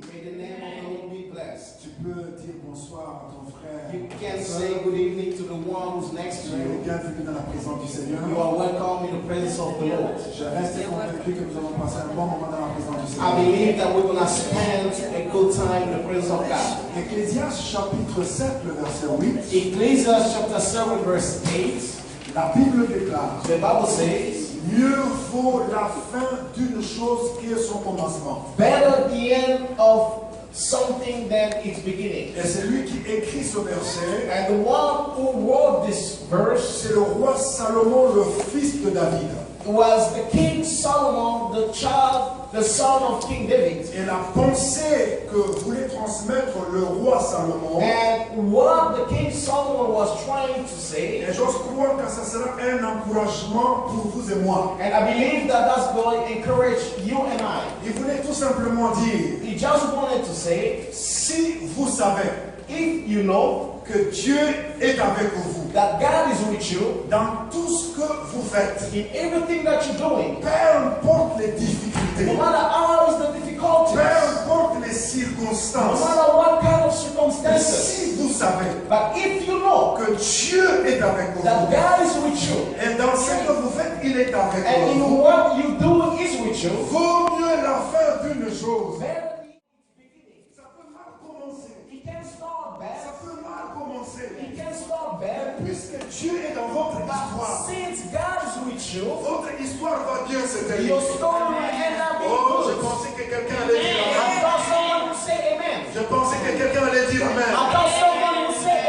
May the name of the Lord be blessed. Tu peux dire bonsoir à ton frère. You can say good evening to the one who's next to you. Bienvenue dans la présence du Seigneur. You are welcome in the presence of the Lord. Je reste convaincu que nous allons passer un bon moment dans la présence du I Seigneur. believe that we're going to spend a good time in the presence of God. Ecclésiaste chapitre 7, le verset 8. Ecclesiastes chapter 7 verse 8. La Bible déclare: The Bible says, mieux vaut la fin d'une chose que son commencement. better the end of something than its beginning. Et c'est lui qui écrit ce verset. And the one who wrote this verse C'est le roi Salomon, le fils de David. was the King Solomon, the son of King David. Et la pensée que voulait transmettre le roi Salomon, And what the King Solomon was trying to say, et j'ose croire que ça sera un encouragement pour vous et moi. and I believe that that's going to encourage you and I. Il voulait tout simplement dire: He just wanted to say, si vous savez if you know que Dieu est avec vous that God is with you dans tout ce que vous faites, in everything that you're doing, peu importe les no difficultés, matter how is the difficulties, peu importe les no circonstances, matter what kind of circumstances, si vous savez but if you know que Dieu est avec vous, that God is with you, et dans ce que vous faites, il est avec and in vous, what you do is with you, vaut mieux la fin d'une chose. better the beginning. Ça peut mal commencer, It can start ça bad. peut mal commencer, It can start bad. puisque Dieu est dans votre But histoire, since God is with you, votre histoire va bien se terminer. your story will end up being Oh, je good. pensais que quelqu'un allait dire I amen. thought someone would say amen. Je pensais que quelqu'un allait dire I amen. thought someone would say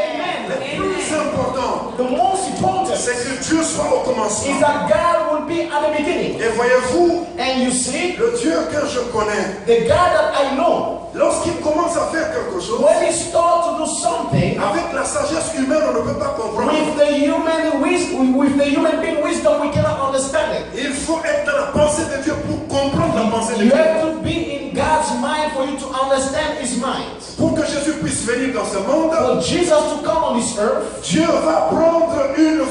Le amen. plus important, The most important c'est que Dieu soit au is commencement. that God will be at the beginning. Et voyez-vous, And you see, le Dieu que je connais, the God that I know, lorsqu'il commence à faire quelque chose, when he starts to do something, avec la sagesse humaine, on ne peut pas comprendre. with the human wisdom, with the human being wisdom, we cannot understand it. Il faut être dans la pensée de Dieu pour comprendre la pensée de You Dieu. have to be in God's mind for you to understand his mind. Pour que Jésus puisse venir dans ce monde, For Jesus to come on this earth, Dieu va prendre une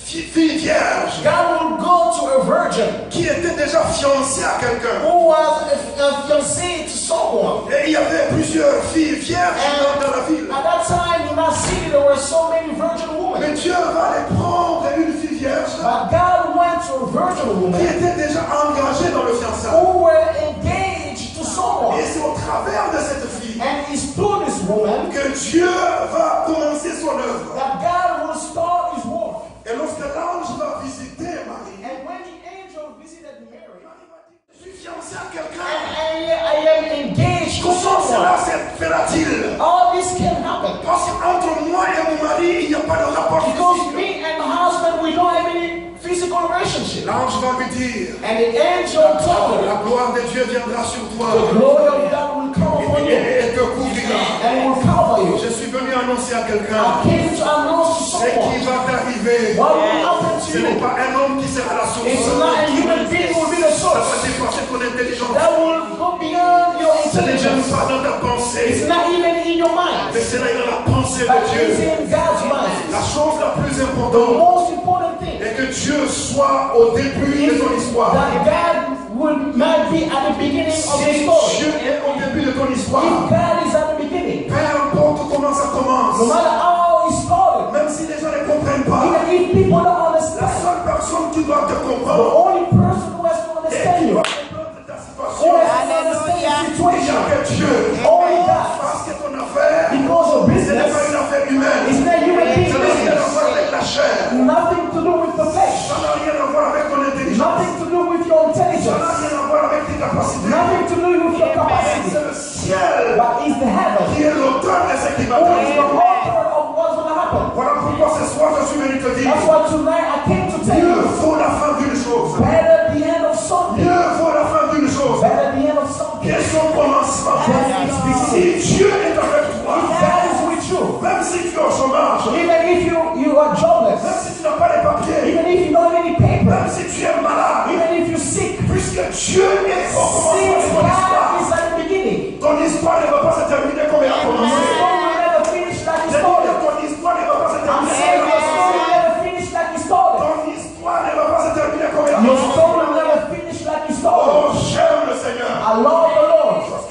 fille vierge God will go to a virgin qui était déjà fiancée à quelqu'un. who was a fiancé to someone. Et il y avait plusieurs filles vierges dans la ville. At that time in that city there were so many virgin women. Mais Dieu va aller prendre une fille vierge But God went to a virgin qui woman était déjà engagée dans le fiançailles. who were engaged to someone. Et c'est au travers de cette fille And it's through this woman que Dieu va commencer son œuvre. that God will start his work. Et lorsque l'ange va visiter Marie, And when the angel visited Mary, je suis fiancé à quelqu'un. and I am engaged to Comment cela someone, se fera-t-il? all this can happen. Parce qu'entre moi et mon mari, il n'y a pas de rapport Because physique. me and my husband, we don't have any physical relationship. L'ange va lui dire: And the angel told her, la gloire de Dieu viendra sur the toi glory of God will come upon you et te couvrira. and will cover you. Je suis venu annoncer à I quelqu'un came to announce to ce qui someone va t'arriver. what will happen to Ce n'est you. pas un homme qui sera la source. It's not a human being who will be the Ça va source. dépasser ton intelligence. That will go beyond your Ce n'est même intelligence. pas dans ta It's pensée, not even in your mind, mais c'est là dans la pensée but de it's Dieu. in God's mind. La chose la plus The importante most important thing est que Dieu soit au début de ton histoire. that God might be at the beginning of the Si story. Dieu est au début de ton If histoire, God is at the beginning, peu importe comment ça no commence, matter how it started, même si les gens ne comprennent pas, even if people don't la understand, seule personne qui doit te the comprendre only person who has to et understand qui you, va comprendre ta who situation, has to understand the il n'y situation, a que Dieu. only God. Parce que ton affaire, Because your ce n'est business pas une affaire humaine. is not human being Ça n'a rien à business. voir avec la chair. Nothing to do with the flesh. Ça n'a rien à voir avec ton intelligence. Nothing to do with your Ça n'a intelligence. rien à voir avec tes capacités. Nothing to do with your capacity. C'est le ciel But it's the heaven qui est l'auteur de ce qui va who is the t'arriver. author of what's going to happen. Voilà pourquoi ce soir je suis venu te dire: That's why tonight I came to tell mieux you, vaut la fin d'une chose. better the end of something. Mieux vaut la fin d'une chose Better the end of something. que son commencement. Si Dieu est avec toi, God is with you. même si tu es au chômage, Even if you are jobless. même si tu n'as pas les papiers, Even if you don't have any paper. même si tu es malade, Even if you're sick. puisque Dieu est au commencement Since de ton God histoire, is at the beginning. ton histoire ne va pas se terminer comme elle a Your commencé. story will never finish like it started. Ton histoire ne va pas se I'm terminer saying comme your elle a story commencé. will never finish like it started. Ton histoire ne va pas se terminer comme elle a Your commencé. story will never finish like it started. Oh, j'aime le Seigneur. I love the Lord. Parce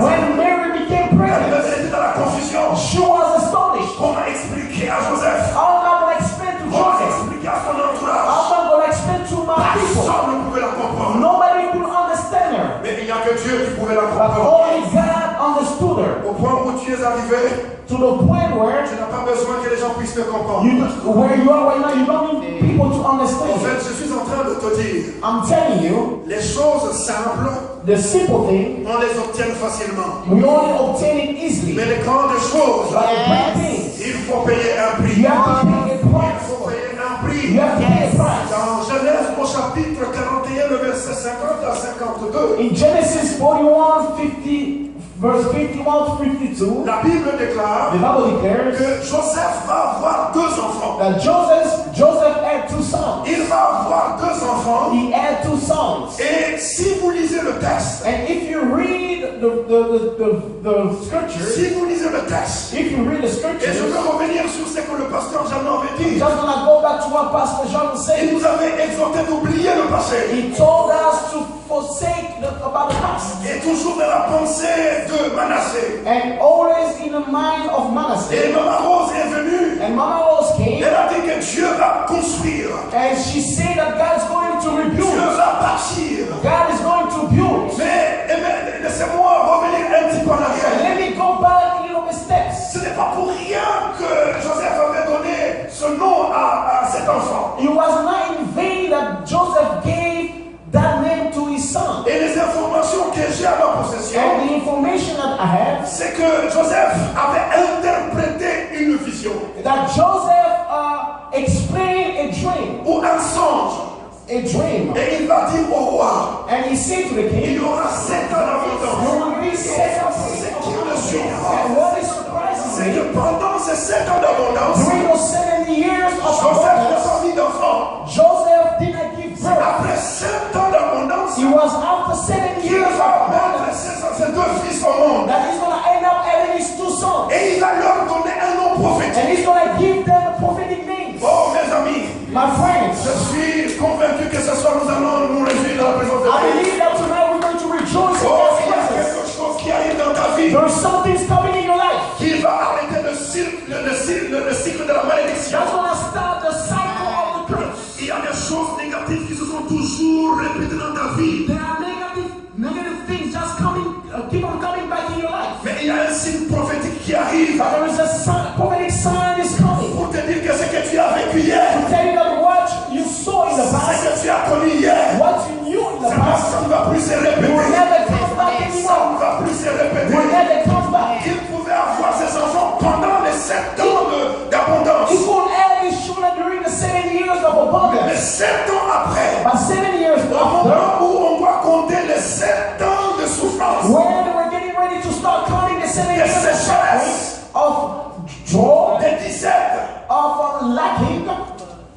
enceinte. When Mary became pregnant, Elle était dans la confusion. she was astonished. Comment expliquer à Joseph? How am I going to explain to Comment Joseph? expliquer à son entourage? How am I going to explain to my people? Personne ne pouvait la comprendre. Nobody could understand her. Mais il n'y a que Dieu qui pouvait la But comprendre. only God understood her. Au point où tu es arrivé, To the point where tu n'as pas besoin que les gens puissent te comprendre. where you are right now, you don't need people to En understand fait, you. je suis en train de te dire, I'm telling you, les choses simples, the simple thing, on les obtient facilement. we only obtain it easily. Mais les grandes choses, But the big things, il faut payer un prix. you have to pay a Il price. faut payer un You prix. have to pay a price. Dans Genèse au chapitre 41, le verset 50 à 52, In Genesis 41, 50, verse 51 to 52, la Bible déclare the Bible declares que Joseph va avoir 2 enfants. that Joseph had 2 sons. Il va avoir 2 enfants. He had 2 sons. Et si vous lisez le texte, And if you read the scriptures, si vous lisez le texte, if you read the et je scriptures, veux revenir sur ce que le pasteur Jean avait I'm dit. just gonna go back to what Pastor John was Il saying. nous avait exhorté d'oublier le passé. He told us to forsake about the past Et toujours dans la pensée de Manassé. and always in the mind of Et Manasseh. Maman Rose est venue. And Mama Rose came Elle a dit que Dieu va construire. and she said that God is going to Dieu rebuild. va bâtir. God is going to build. Mais laissez-moi revenir un petit peu en And arrière. let me go back a little bit steps. Ce n'est pas pour rien que Joseph avait donné ce nom à cet enfant. It was not in vain that Joseph gave that name to his son. Et les informations que j'ai à ma possession, And the information that I have, c'est que Joseph avait interprété une vision that Joseph explained a dream. ou un songe. A dream. Et il va dire au roi, And he said to the il king, y aura 7 ans d'abondance. you will be set up. Ce qui me surprend, And what is surprising c'est me, que pendant ces 7 ans d'abondance, during those 7 years of Joseph n'a abundance, pas mis d'enfant. Joseph did not give birth. Après 7 ans d'abondance, He was after 7 il years of va mettre abundance ses 2 fils au monde. that he's going to end up having his 2 sons. Et il va leur donner un nom prophétique. And he's going to give them prophetic names. Oh mes amis, My friends, je suis convaincu que ce soir nous allons nous réjouir dans la présence de I Dieu. believe that tonight we're going to rejoice in Oh, God's il y a presence. quelque chose qui arrive dans ta vie There's something's coming in your life. qui va arrêter le cycle de la malédiction. That's going to start the cycle of the curse. Il y a des choses négatives qui se sont toujours répétées dans ta vie. There are negative things just keep on coming back in your life. Mais il y a un signe prophétique qui arrive But there is a prophetic sign is coming. pour te dire que ce que tu as vécu hier, To tell you that what you saw in the ce past, que tu as connu hier, what you knew in the ça past, ne va plus se will répéter. never come back Ça anymore. ne va plus se Will répéter. never come back. Il pouvait avoir ses enfants pendant les 7 ans d'abondance. He could have his children during the 7 years of Mais abundance. 7 ans après, But 7 years au after, moment où on doit compter les 7 ans de souffrance, when we're getting ready to start counting the 7 Yes, years yes, of drought, des dizaines, of lacking,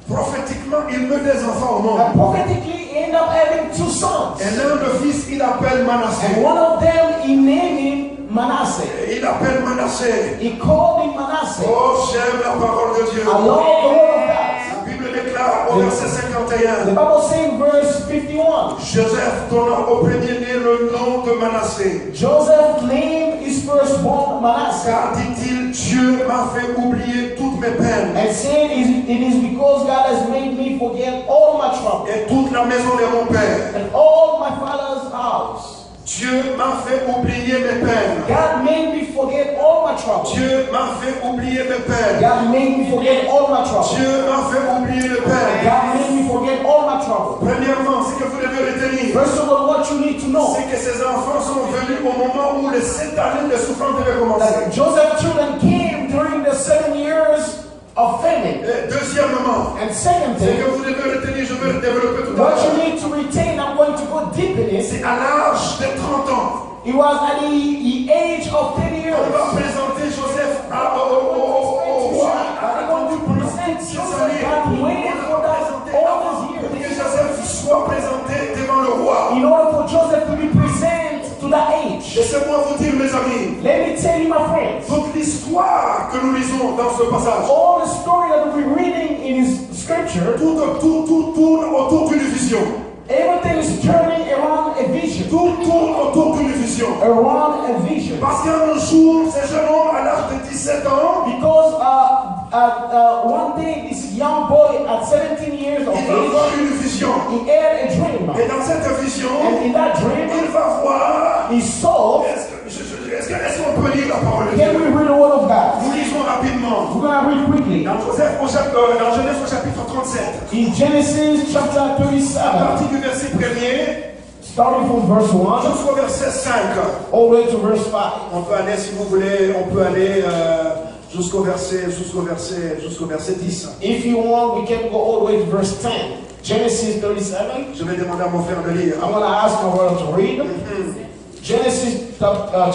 prophétiquement, il meut des enfants au monde. and prophetically end up having 2 sons. Et l'un de fils, il appelle Manassé. And one of them, he named him Manasseh. Et il appelle Manassé. He called him Manasseh. Oh, j'aime la parole de Dieu. I love the word of God. La Bible déclare au verset The 51. Bible says in verse 51, Joseph donna au premier-né le nom de Manassé. Joseph named his firstborn Manasseh, Car, dit-il, Dieu m'a fait oublier toutes mes peines and said, it is because God has made me forget all my trouble et toute la maison de mon père. and all my father's house. Dieu m'a fait oublier mes peines. God made me forget all my trouble. Dieu m'a fait oublier mes peines. God made me forget all my trouble. Dieu m'a fait oublier mes peines. God made me forget all my trouble. Premièrement, ce que vous devez retenir, First of all, what you need to know, c'est que ces enfants sont venus au moment où les 7 années de souffrance devaient commencer. that Joseph's children came during the 7 years of famine. Et deuxièmement, And second ce thing, que vous devez retenir, je vais le développer tout à what you l'heure. need to retain, I'm going to go deep in it. C'est à l'âge de 30 ans. It was at the age of 10 years. On va présenter Joseph au roi. I'm going to present Joseph. God waited for that all these Pour que years Joseph soit présenté devant le roi. in order for Joseph to be present to that age. Laissez-moi vous dire, mes amis, Let me tell you, my friends, toute l'histoire que nous lisons dans ce passage, all the story that we're reading in his scripture, tout tourne autour d'une vision. everything is turning around a vision. Tout tourne autour d'une vision. Around a vision. Parce qu'un jour, ce jeune homme, à l'âge de 17 ans, Because one day this young boy at 17 years of il va avoir age, une vision. he had a dream. Et dans cette vision, And in that dream, il va voir. he saw, Est-ce qu'on peut lire la parole de can Dieu? we read the word of God? Nous lisons rapidement. We're going to read quickly. Dans Genèse au chapitre 37, In Genesis chapter à 37, partir du verset 1er starting from verse 1 jusqu'au verset 5. all the way to verse 5. On peut aller, si vous voulez, on peut aller jusqu'au verset 10. If you want, we can go all the way to verse 10. Genesis 37. Je vais demander à mon frère de lire. I'm going to ask my brother to read. Genesis chapter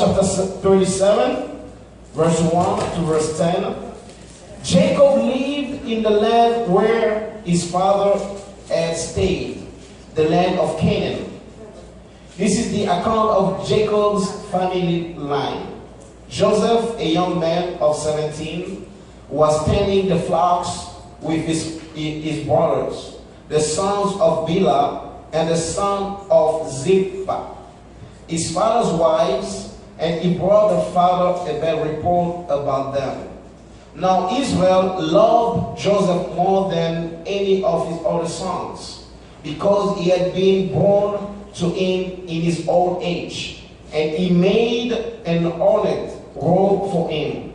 37, verse 1 to verse 10. Jacob lived in the land where his father had stayed, the land of Canaan. This is the account of Jacob's family line. Joseph, a young man of 17, was tending the flocks with his brothers, the sons of Bilhah and the son of Zilpah, his father's wives, and he brought the father a bad report about them. Now Israel loved Joseph more than any of his other sons, because he had been born to him in his old age, and he made an ornate robe for him.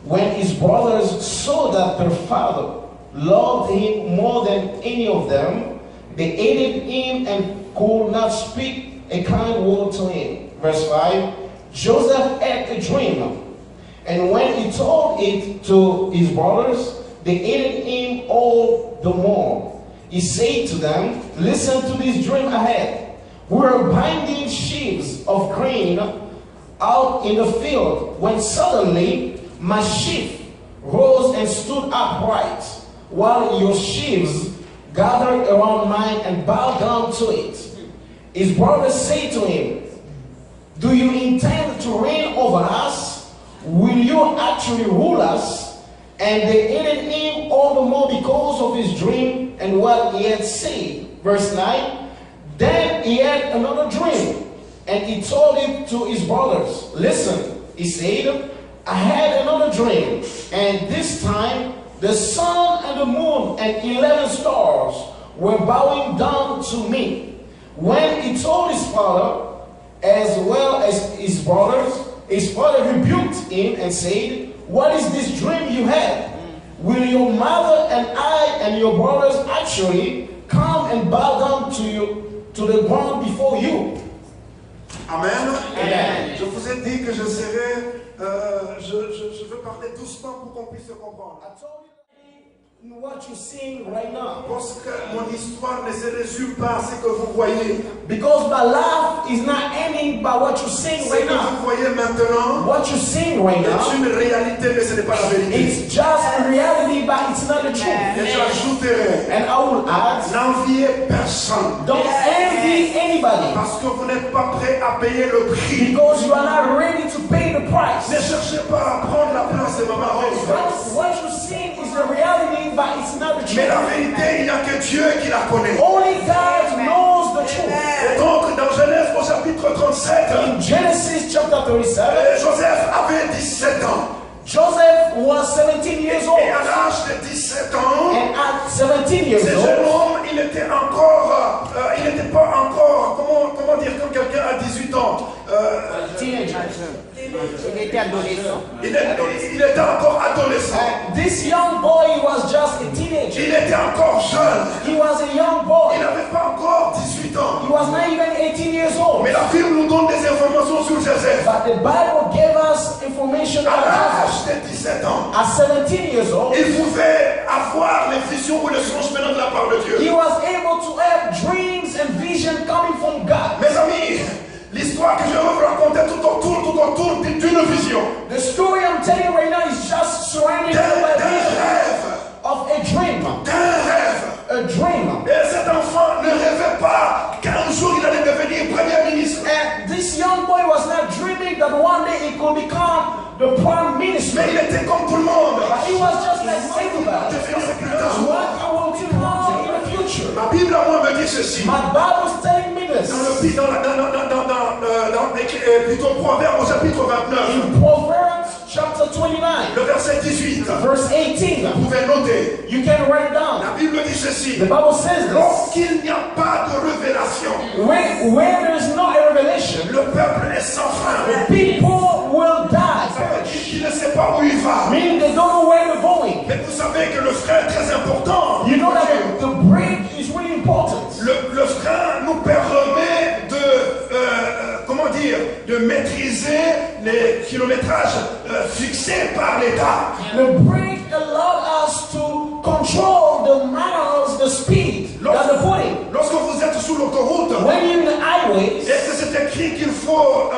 When his brothers saw that their father loved him more than any of them, they hated him and could not speak a kind word to him. Verse 5, Joseph had a dream, and when he told it to his brothers, they hated him all the more. He said to them, listen to this dream I had. We were binding sheaves of grain out in the field, when suddenly my sheaf rose and stood upright, while your sheaves gathered around mine and bowed down to it. His brothers say to him, do you intend to reign over us? Will you actually rule us? And they hated him all the more because of his dream and what he had said. Verse 9, then he had another dream, and he told it to his brothers. Listen, he said, I had another dream, and this time the sun and the moon and 11 stars were bowing down to me. When he told his father, as well as his father rebuked him and said, what is this dream you had? Will your mother and I and your brothers actually come and bow down to the ground before you? Amen. Amen. Je vous ai dit que je serai, je veux parler doucement pour qu'on puisse comprendre. I told you what you're seeing right now. Parce que mon histoire ne se résume pas à ce que vous voyez. Because my life is not ending by what you're seeing Ce right que now. vous voyez maintenant What you're seeing right est now, une réalité, mais ce n'est pas la vérité. it's just a reality, but it's not the Et truth. j'ajouterai, And I will add, n'enviez personne. don't envy anybody. Parce que vous n'êtes pas prêt à payer le prix. Because you are not ready to pay the Ne price. cherchez pas à prendre la place de Maman Rose. What you're seeing is the reality, but it's not the Mais la truth. vérité, il n'y a que Dieu qui la connaît. Only God knows the truth. Et donc, dans Genèse au chapitre 37, In Genesis chapter 37, Joseph avait 17 ans. Joseph was 17 years old. Et à l'âge de 17 ans, And at 17 years ce jeune old, homme, il n'était pas encore, comment dire, quand quelqu'un a 18 ans, teenager. Il était adolescent. il était encore adolescent. This young boy was just a teenager. Il était encore jeune. He was a young boy. Il n'avait pas encore 18 ans. He was not even 18 years old. Mais la Bible nous donne des informations sur Joseph. But the Bible gave us information À about l'âge de 17 ans, At 17 years old, il pouvait avoir les visions ou les songes venant de la part de Dieu. he was able to have dreams and vision coming from God. Mes amis, l'histoire que je veux vous raconter tout autour d'une vision, The story I'm telling you right now is just surrounded by a d'un vision rêve, of a dream. d'un rêve. A dream. Et cet enfant ne rêvait pas qu'un jour il allait devenir Premier ministre. And this young boy was not dreaming that one day he could become the prime minister. Mais il était comme tout le monde. But he was just like everybody. Devenir plus tard. What I will become in the future. Ma Bible à moi me dit ceci. My Bible's telling me this. this. Plutôt Proverbe au chapitre 29, In Proverbs chapter 29, le verset 18. verse 18, Vous pouvez noter. you can write it down. La Bible dit ceci. The Bible says this. Lorsqu'il n'y a pas de révélation, Where there is no revelation, le peuple est sans frein. people will die. Ça veut dire qu'il ne sait pas où il va. Meaning they don't know where they're going. Mais vous savez que le frein est très important. You know that the brake is really important. Le frein nous permet de maîtriser les kilométrages fixés par l'État. The brake allows us to control the miles, the speed that they're putting. Lorsque vous êtes sur l'autoroute When you're in the highways, et que c'est écrit qu'il faut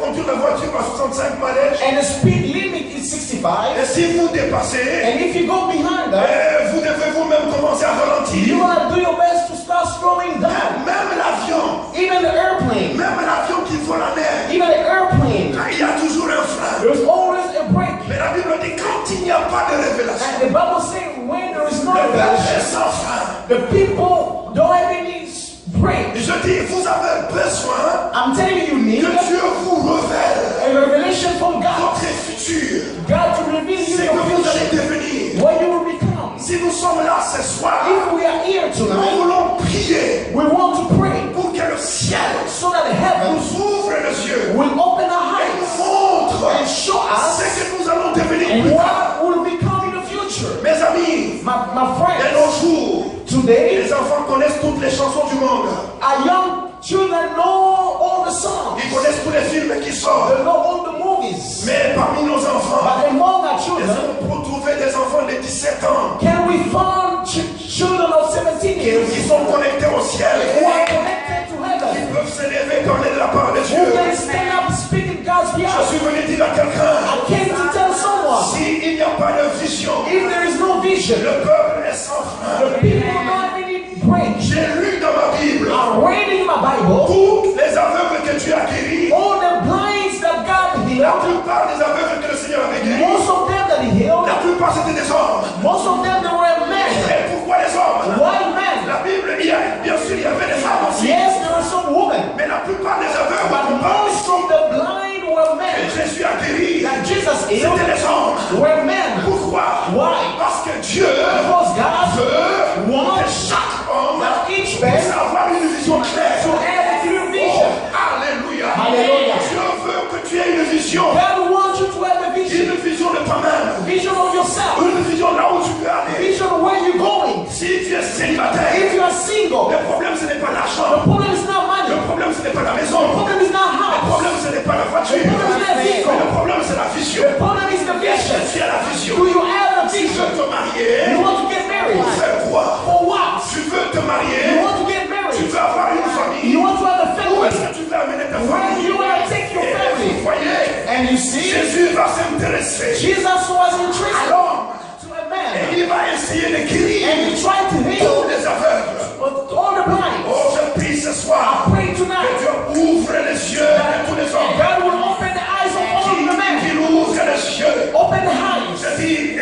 conduire la voiture à 65 manèges, and the speed limit is 65, et si vous dépassez, and if you go behind that, vous devez vous-même commencer à ralentir. you want to do your best to start slowing down. Même l'avion, Even the airplane, même l'avion qui vole en air, even the airplane, il y a toujours un frein. there's always a brake. Mais la Bible dit quand il n'y a pas de révélation, And the Bible says when there is no le peuple est revelation, sans frein. the people don't have any brake. Je dis, vous avez besoin I'm telling you, you need que Dieu vous révèle a revelation from God. votre futur, God to reveal you ce que your vous allez future, devenir. what you will become. Si nous sommes là ce soir, If we are here nous tonight, voulons prier we want to pray pour que le ciel so that heaven nous ouvre les yeux will open our et nous eyes montre and show ce us que nous allons devenir plus tard. what will become in the future. Mes amis, My de friends, nos jours, today, les enfants connaissent toutes les chansons du monde. our young children know all the songs. Ils connaissent tous les films qui sortent. They know all the movies. Mais parmi nos enfants, But among our nous children, allons trouver des enfants de 17 ans can we find children of 17 years qui sont connectés au ciel, who are connected to qui heaven, peuvent se lever et parler de la part de who Dieu? can stand up speaking God's Je behalf? suis venu dire à quelqu'un, I came to tell someone, s'il n'y a pas de vision, if there is no vision, le peuple est sans frein. the people don't really break. J'ai lu dans ma Bible I'm reading my Bible, tous les aveugles que Dieu a guéris. all the blinds that God La healed, plupart des aveugles que le Seigneur avait guéris, most of them that He healed, la plupart c'était des hommes. most of them they were men. Et pourquoi les hommes? Why men? La Bible, bien sûr, il y avait des femmes aussi. Yes, there were some women, Mais la plupart des aveugles but qu'on parle, most of the blind were que men. Jésus a guéris, That Jesus healed c'était des hommes. were men. Pourquoi? Why? Parce que Dieu Because God veut que wants chaque homme that each puisse man avoir une vision claire. to have a clear vision. Alléluia. Alléluia. Dieu veut que tu aies une vision. God wants you to have a vision. Une vision de toi-même. Vision of yourself. Une vision là où tu peux aller. Vision of where you're going. Si tu es célibataire, If you are single, le problème ce n'est pas the l'argent. problem is not money. Le problème ce n'est pas la maison. The problem is not Le house. problème ce n'est pas la voiture. The problem is not Mais le vehicle. problème c'est la vision. The problem is the vision. Tu as la vision. Do you have a Tu veux vision? te marier. You want to get married. Fais quoi? For what? Tu veux te You marier. want to get Tu married. veux avoir une famille. You want to have a Où est-ce family. que tu veux amener ta Where famille? do you want to take your Et vous family? voyez, And you see, Jésus va s'intéresser Jesus was à interested l'homme. to a Et man. il va essayer de guérir And he tried to tous heal les aveugles. all the blind. Oh, je prie ce soir Pray que tonight. Dieu ouvre les yeux de tous les hommes. God will open the eyes of all of the men. Qu'il ouvre les yeux. Open the eyes. Je dis,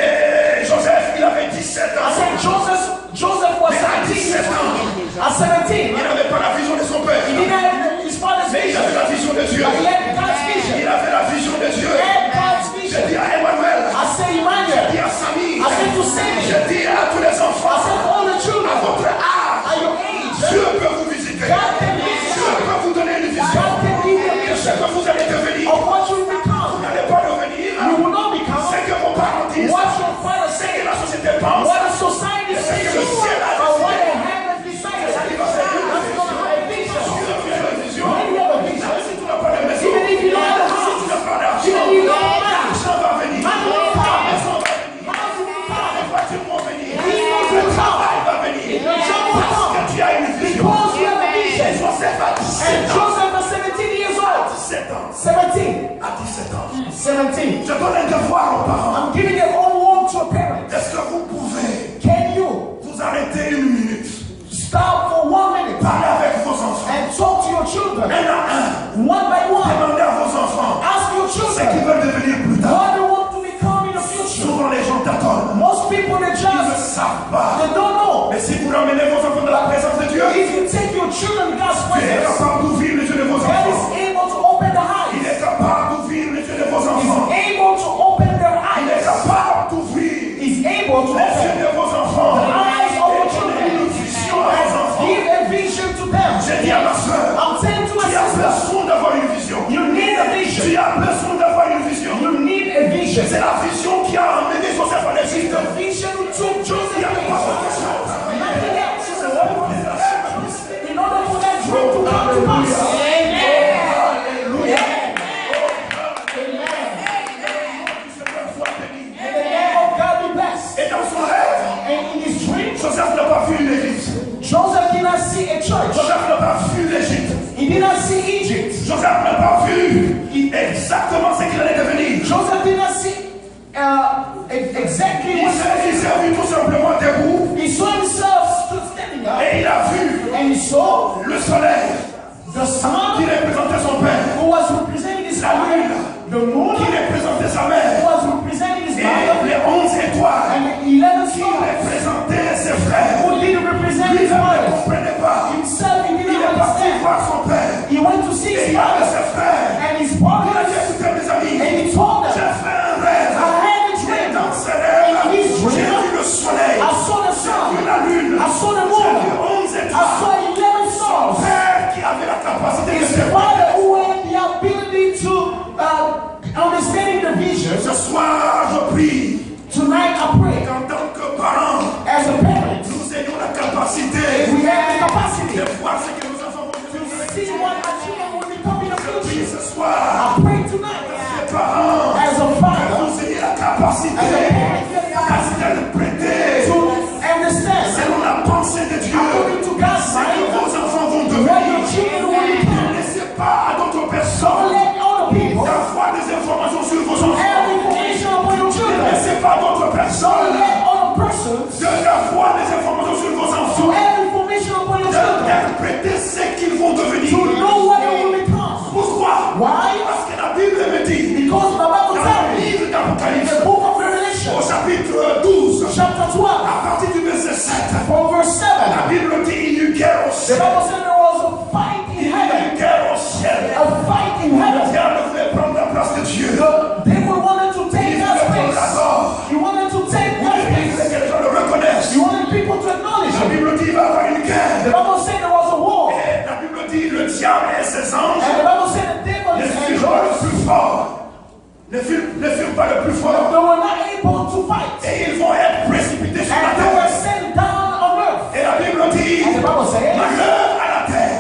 Joseph, il avait 17 I ans. said Joseph was Mais à 17. 17 ans, At 17, il n'avait pas la vision de son père. he didn't have his father's Mais il avait vision. la vision de Dieu. But he had God's vision. Il avait la vision de Dieu. He had God's Je vision. dis à Emmanuel, I said je Emmanuel. dis à Samy, I said to Sammy. je dis à tous les I enfants, said all the à children. votre âge, At your age, Dieu peut vous visiter. God can visit Dieu you. peut vous donner une vision God can give you a de ce vision que vous allez devenir. of what you will Vous become. n'allez pas devenir You will not ce become que vos parents disent, what your father ce que said, la société pense. what the society says, or what the heaven decided. That's going to have a vision. Tu as une vision. When you have a vision, Si tu n'as pas de maison, even if you don't have a si house, tu n'as pas d'argent, even if you don't have money, l'argent va venir. money will come. L'argent va venir. House will Les come. voitures vont venir. Vehicles will Le come. travail va venir. The job will Parce que come. tu as une vision. Because you have a vision. Joseph a 17 And ans. Joseph was 17 years old. 17 ans. 17. À 17 ans. 17. Je donne un devoir aux parents. I'm giving a homework to a parent. Est-ce que vous pouvez Can you vous arrêter une minute, stop for 1 minute parler avec vos enfants, and talk to your children un à un, one by one? demandez à vos enfants Ask your ce qu'ils children veulent devenir plus tard. what they want to become in the future. Souvent les gens t'attendent. Most people they Ils ne just savent pas. they don't know. Mais si vous ramenez vos enfants dans la présence de Dieu, If you take your children God's vision. C'est la vision qui a amené Joseph en Égypte. The vision who took Joseph Il n'y a pas to autre chose. nothing else. In order for that dream to come to pass. Alléluia. And the name of God be blessed. Et dans son rêve, And in his dream, Joseph n'a pas vu une église. Joseph did not see a church. Joseph n'a pas vu l'Égypte. He did not see Egypt. Joseph n'a pas vu exactement ce qu'il allait devenir. Joseph did not see exactly Il what s'est vu tout simplement debout he saw himself standing up. et il a vu And he saw le soleil the qui sun représentait son père, who was representing his la father, lune the moon qui représentait sa who mère was representing his et mother, les 11 étoiles and the 11 qui stars représentaient ses frères. who did represent his Lui-même ne mother. comprenait pas. Himself, he Il did est not parti understand. voir son père He went to see et his il avait mother ses frères. and his Il a dit, brothers, écoutez mes amis, and he told j'ai them, fait un rêve. I had a Et dream. dans ce rêve, In his j'ai dream, vu le soleil, I saw the j'ai sun, vu la lune, I saw the j'ai moon, vu 11 I étoiles. saw 11 Son stars. père qui avait la capacité de His se father who had the ability to understanding the vision. Ce soir, je prie Tonight I pray qu'en tant que parents, as a parent, nous ayons la capacité we have the capacity de voir ce que nos enfants vont to devenir. see what our children will become in the Je prie future. ce soir, I pray tonight les parents, as a que father, vous ayez la capacité, as a parent, d'interpréter to understand selon la pensée de Dieu according to God's ce que mind vos enfants vont what your devenir. children will Ne become. laissez pas à d'autres Don't personnes let other people d'avoir des informations sur vos enfants. have information about your Ne children. laissez pas à d'autres Don't personnes let other persons d'avoir des informations sur vos to enfants. have information about your children. D'interpréter ce qu'ils vont devenir. To know what they will become. Pourquoi? Why? Parce que la Bible me dit, Because the Bible dans tells le me livre in d'Apocalypse, the book of au Revelation, chapitre 12, chapter 12, à partir du verset 7, from verse 7, la Bible dit il y eut guerre au the ciel. Bible said there was a fight in Il y heaven. eut guerre au ciel. A fight in Le heaven. diable voulait prendre la place de Dieu. The devil wanted to Il take voulait God's prendre la place. mort. He wanted to take Il God's voulait place. que les gens le reconnaissent. He wanted people to acknowledge La him. Bible dit il va y avoir une The guerre. Bible said there was a war. Et la Bible dit le diable et ses anges And the Bible said the devil ne is furent pas angels. le plus fort. Ne furent pas le plus fort. They were not able to fight. Et ils vont être précipités sur la And they were terre. sent down on earth. Et la Bible dit And the Bible says, malheur à la terre.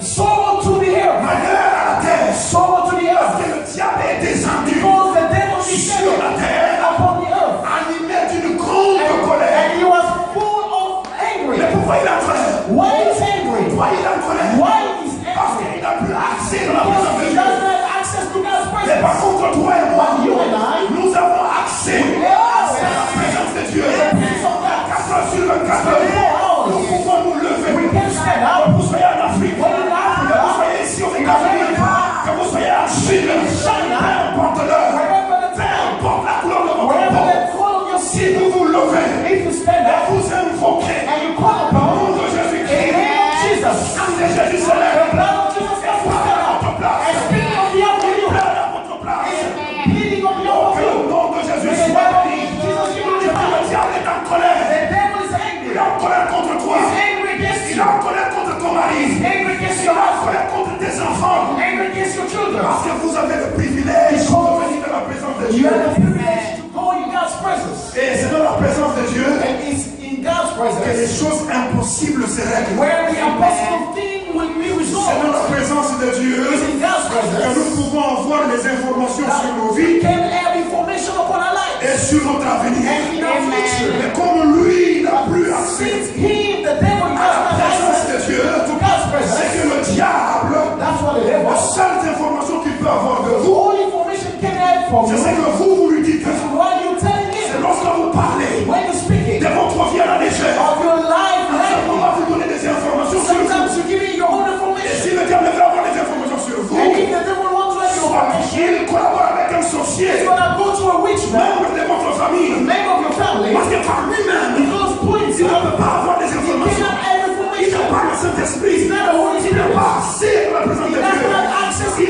sorrow to the earth. Malheur à la terre. Sorrow to the Parce earth. que le diable est descendu Because the devil sur descended la terre, upon the earth. animé d'une grande colère. And he was full of angry. Mais pourquoi il a colère? Why is angry? Pourquoi il a colère? Why is Parce angry? qu'il n'a plus accès dans la Because présence de he Dieu. doesn't have access to God's Mais par presence. contre, toi et moi, But you and I, nous avons accès à la présence de Dieu. the presence of God. 4 heures sur 24 nous pouvons nous lever. We can stand Que up. vous soyez en Afrique, When in que Africa, vous soyez ici aux États-Unis, que vous soyez en Chine, peu importe l'heure, wherever the peu time, importe la couleur de votre wherever peau, the color of your si skin, vous vous levez if you stand et up vous invoquez and you call le upon nom de in the Jésus-Christ, name of Jesus, le sang de Jésus se the lève, blood of Jesus et comes to parle à stand up votre place, and speak on behalf of you, parle à votre place. pleading on behalf of Que you. le nom de Jésus In the soit name of béni. Jesus, you will be Le found. diable est en colère. The devil is Il angry. est en colère contre toi. He's angry against Il you. est en colère contre ton mari. He's angry against Il est your en husband. colère contre tes enfants. Angry against your children. Parce que vous avez le privilège de venir dans la présence de You Dieu. have the privilege to go in God's presence. Et c'est dans la présence de Dieu And it's in God's que les presence choses impossibles se règlent. where the impossible thing will be C'est dans resolved. la présence de Dieu It's in God's que presence nous pouvons avoir les informations sur nos we vies can have information upon our lives et sur notre avenir. and in our future. Mais comme lui n'a plus accès Since he, the devil, à does la not have présence access de Dieu, to God's c'est presence, que le diable, that's what the les devil, seules informations qu'il peut avoir de the vous, only information can have from c'est ce you que vous lui dites. is what you telling C'est him lorsque vous parlez when you're speaking de votre vie à la légère. of your life On lightly. va vous donner des informations sur vous. Sometimes you give me your own Et information. si le diable veut avoir des informations sur vous, And if the devil wants to have your information, il collabore avec un he's sorcier, gonna go to a witch man, membre de votre the famille, member of your family, parce que par lui-même, because put il ne himself, peut pas avoir des he informations. cannot have Il n'a information. pas le Saint-Esprit. He's not a Holy Il n'a Spirit. pas accès à la présence He de does Dieu. not access Il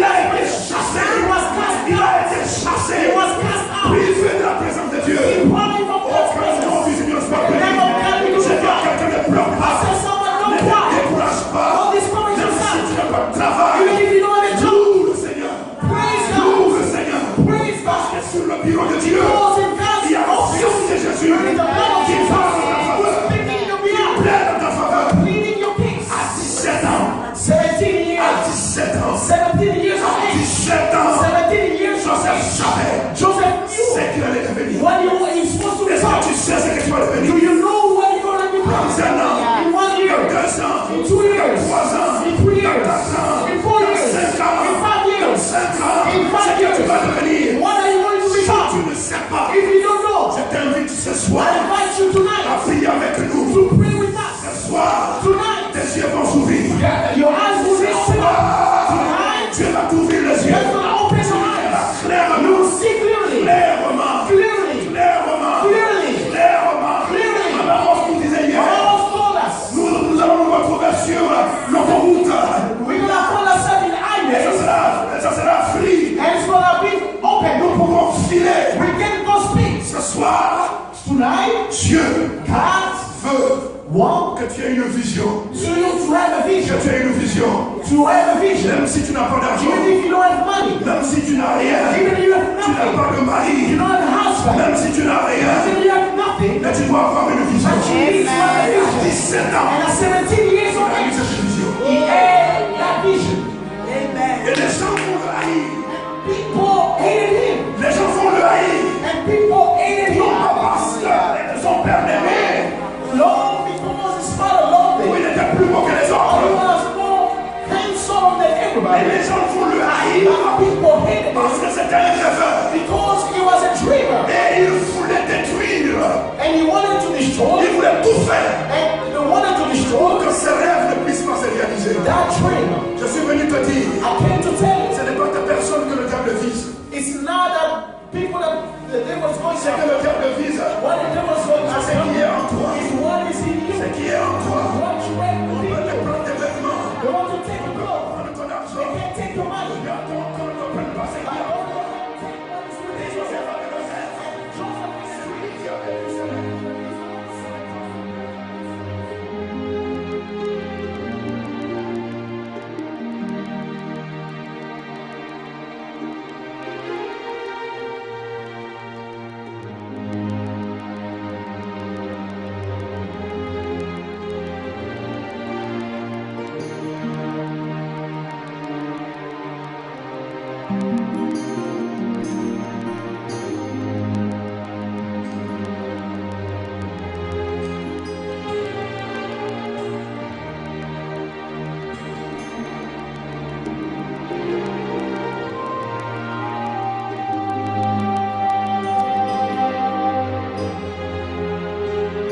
soir, Tonight, Dieu God veut wants que tu aies une vision. you to have a Que vision. tu aies une vision. To have a vision. Même si tu n'as pas d'argent, Even if you don't have money. même si tu n'as rien, Even if you have tu n'as nothing. pas de You mari, don't have a husband. même si tu n'as rien, Even if you have nothing. mais tu dois avoir une vision. But you need to have a À vision. 17 ans, And at 17 years il of a eu age, cette vision. he had that vision. Et les gens vont le haïr. People hated him. Les gens vont le haïr. And people hated Non him. pas parce que son père l'aimait, Lord, because his father loved ou him. il était plus beau que les He autres. was more handsome than Mais everybody. les gens vont le haïr But people hated parce him que c'était un rêveur. because he was a dreamer. Et il voulait détruire. And he wanted to Il destroy. voulait tout faire And they wanted to pour destroy que ses rêves ne puissent pas se réaliser. that dream. Je suis venu te dire, I came to tell you, ce n'est pas ta personne que